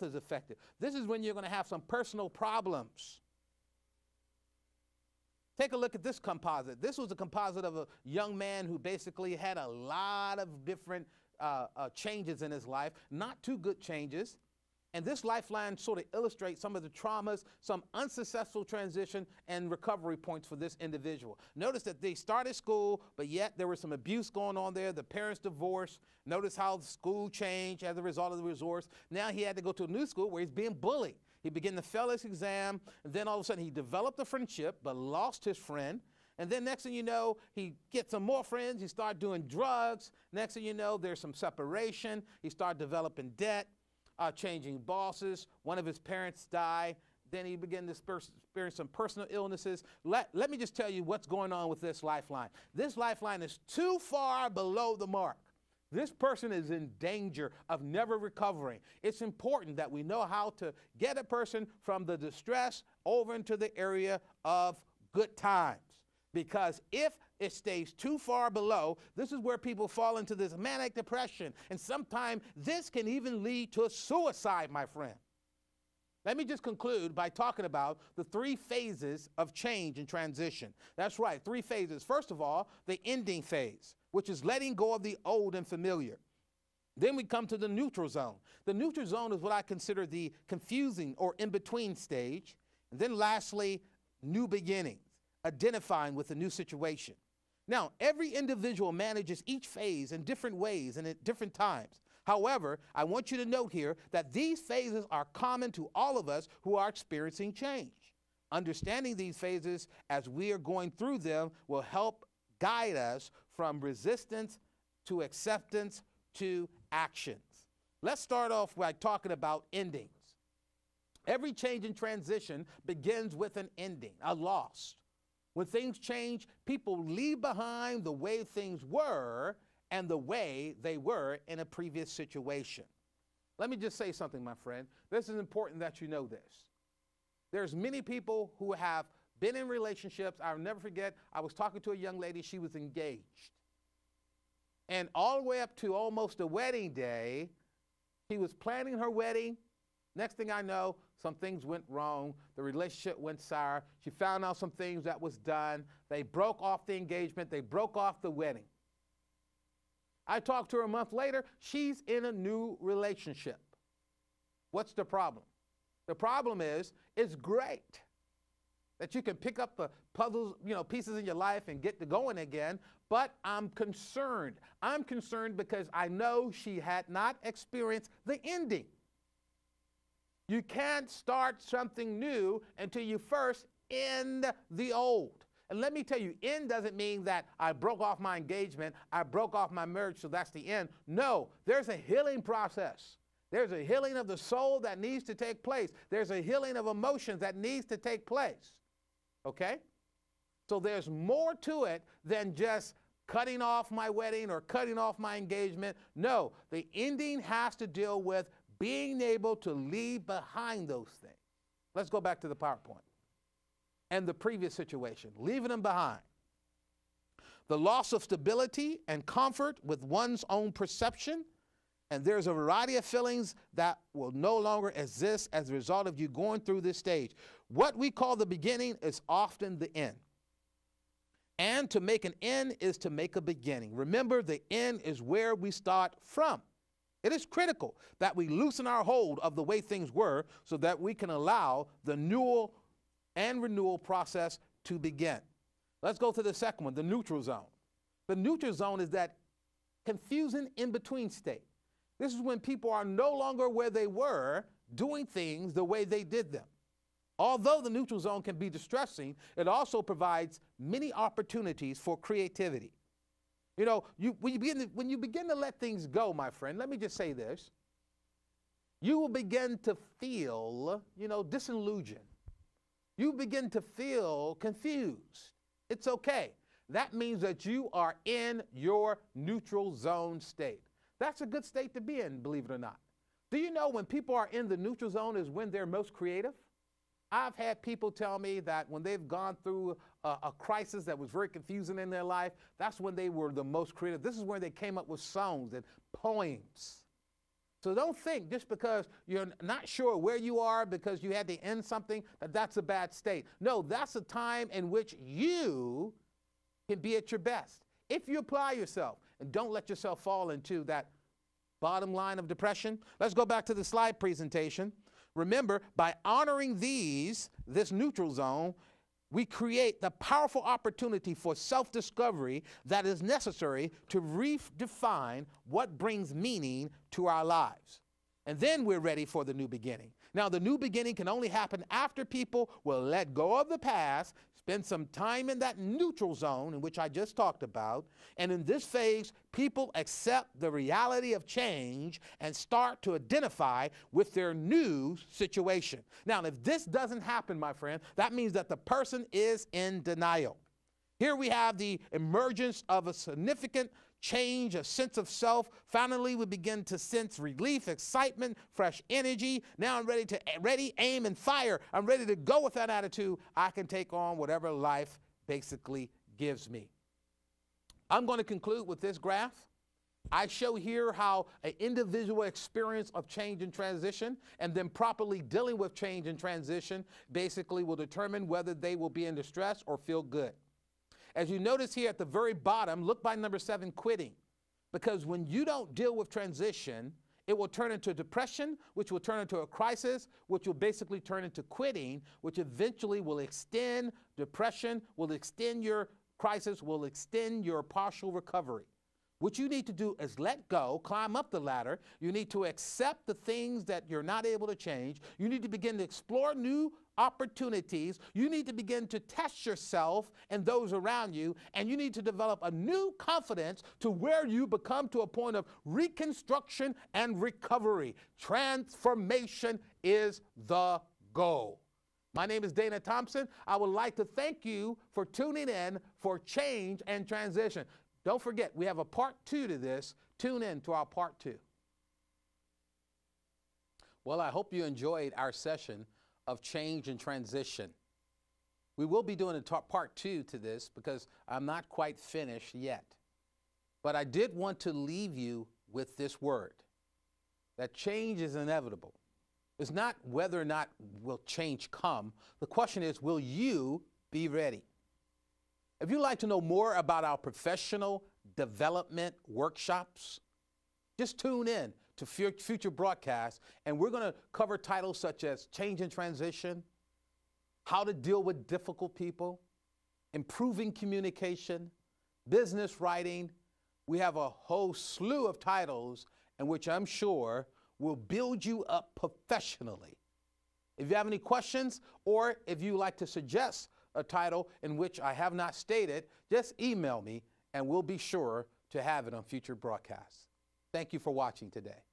health is affected. This is when you're going to have some personal problems. Take a look at this composite. This was a composite of a young man who basically had a lot of different changes in his life, not too good changes. And this lifeline sort of illustrates some of the traumas, some unsuccessful transition and recovery points for this individual. Notice that they started school, but yet there was some abuse going on there. The parents divorced. Notice how the school changed as a result of the divorce. Now he had to go to a new school where he's being bullied. He began to fail his exam, and then all of a sudden he developed a friendship, but lost his friend. And then next thing you know, he gets some more friends. He started doing drugs. Next thing you know, there's some separation. He started developing debt. Changing bosses. One of his parents died. Then he began to experience some personal illnesses. Let me just tell you what's going on with this lifeline. This lifeline is too far below the mark. This person is in danger of never recovering. It's important that we know how to get a person from the distress over into the area of good times. Because if it stays too far below, this is where people fall into this manic depression. And sometimes this can even lead to a suicide, my friend. Let me just conclude by talking about the 3 phases of change and transition. That's right, 3 phases. First of all, the ending phase, which is letting go of the old and familiar. Then we come to the neutral zone. The neutral zone is what I consider the confusing or in-between stage. And then lastly, new beginnings, identifying with a new situation. Now, every individual manages each phase in different ways and at different times. However, I want you to note here that these phases are common to all of us who are experiencing change. Understanding these phases as we are going through them will help guide us from resistance to acceptance to actions. Let's start off by talking about endings. Every change and transition begins with an ending, a loss. When things change, people leave behind the way things were and the way they were in a previous situation. Let me just say something, my friend. This is important that you know this. There's many people who have been in relationships. I'll never forget, I was talking to a young lady, she was engaged. And all the way up to almost the wedding day, she was planning her wedding. Next thing I know, some things went wrong. The relationship went sour. She found out some things that was done. They broke off the engagement. They broke off the wedding. I talked to her a month later. She's in a new relationship. What's the problem? The problem is, it's great that you can pick up the puzzles, pieces in your life and get to going again, but I'm concerned. I'm concerned because I know she had not experienced the ending. You can't start something new until you first end the old. And let me tell you, end doesn't mean that I broke off my engagement, I broke off my marriage, so that's the end. No, there's a healing process. There's a healing of the soul that needs to take place. There's a healing of emotions that needs to take place. Okay? So there's more to it than just cutting off my wedding or cutting off my engagement. No, the ending has to deal with being able to leave behind those things. Let's go back to the PowerPoint and the previous situation, leaving them behind. The loss of stability and comfort with one's own perception, and there's a variety of feelings that will no longer exist as a result of you going through this stage. What we call the beginning is often the end. And to make an end is to make a beginning. Remember, the end is where we start from. It is critical that we loosen our hold of the way things were so that we can allow the renewal and renewal process to begin. Let's go to the second one, the neutral zone. The neutral zone is that confusing in-between state. This is when people are no longer where they were doing things the way they did them. Although the neutral zone can be distressing, it also provides many opportunities for creativity. When you begin to let things go, my friend, let me just say this. You will begin to feel, disillusioned. You begin to feel confused. It's okay. That means that you are in your neutral zone state. That's a good state to be in, believe it or not. Do you know when people are in the neutral zone is when they're most creative? I've had people tell me that when they've gone through a crisis that was very confusing in their life, that's when they were the most creative. This is where they came up with songs and poems. So don't think just because you're not sure where you are because you had to end something that that's a bad state. No, that's a time in which you can be at your best. If you apply yourself and don't let yourself fall into that bottom line of depression. Let's go back to the slide presentation. Remember, by honoring this neutral zone, we create the powerful opportunity for self-discovery that is necessary to redefine what brings meaning to our lives. And then we're ready for the new beginning. Now, the new beginning can only happen after people will let go of the past, spend some time in that neutral zone in which I just talked about, and in this phase, people accept the reality of change and start to identify with their new situation. Now, if this doesn't happen, my friend, that means that the person is in denial. Here we have the emergence of a significant change, a sense of self. Finally, we begin to sense relief, excitement, fresh energy. Now I'm ready, aim, and fire. I'm ready to go with that attitude. I can take on whatever life basically gives me. I'm going to conclude with this graph. I show here how an individual experience of change and transition and then properly dealing with change and transition basically will determine whether they will be in distress or feel good. As you notice here at the very bottom, look by number 7, quitting. Because when you don't deal with transition, it will turn into depression, which will turn into a crisis, which will basically turn into quitting, which eventually will extend depression, will extend your crisis, will extend your partial recovery. What you need to do is let go, climb up the ladder. You need to accept the things that you're not able to change. You need to begin to explore new opportunities. You need to begin to test yourself and those around you, and you need to develop a new confidence to where you become to a point of reconstruction and recovery. Transformation is the goal. My name is Dana Thompson. I would like to thank you for tuning in for Change and Transition. Don't forget, we have a part 2 to this. Tune in to our part 2. Well, I hope you enjoyed our session of change and transition. We will be doing a part 2 to this because I'm not quite finished yet. But I did want to leave you with this word, that change is inevitable. It's not whether or not will change come. The question is, will you be ready? If you'd like to know more about our professional development workshops, just tune in to future broadcasts, and we're going to cover titles such as Change and Transition, How to Deal with Difficult People, Improving Communication, Business Writing. We have a whole slew of titles in which I'm sure will build you up professionally. If you have any questions, or if you like to suggest a title in which I have not stated, just email me and we'll be sure to have it on future broadcasts. Thank you for watching today.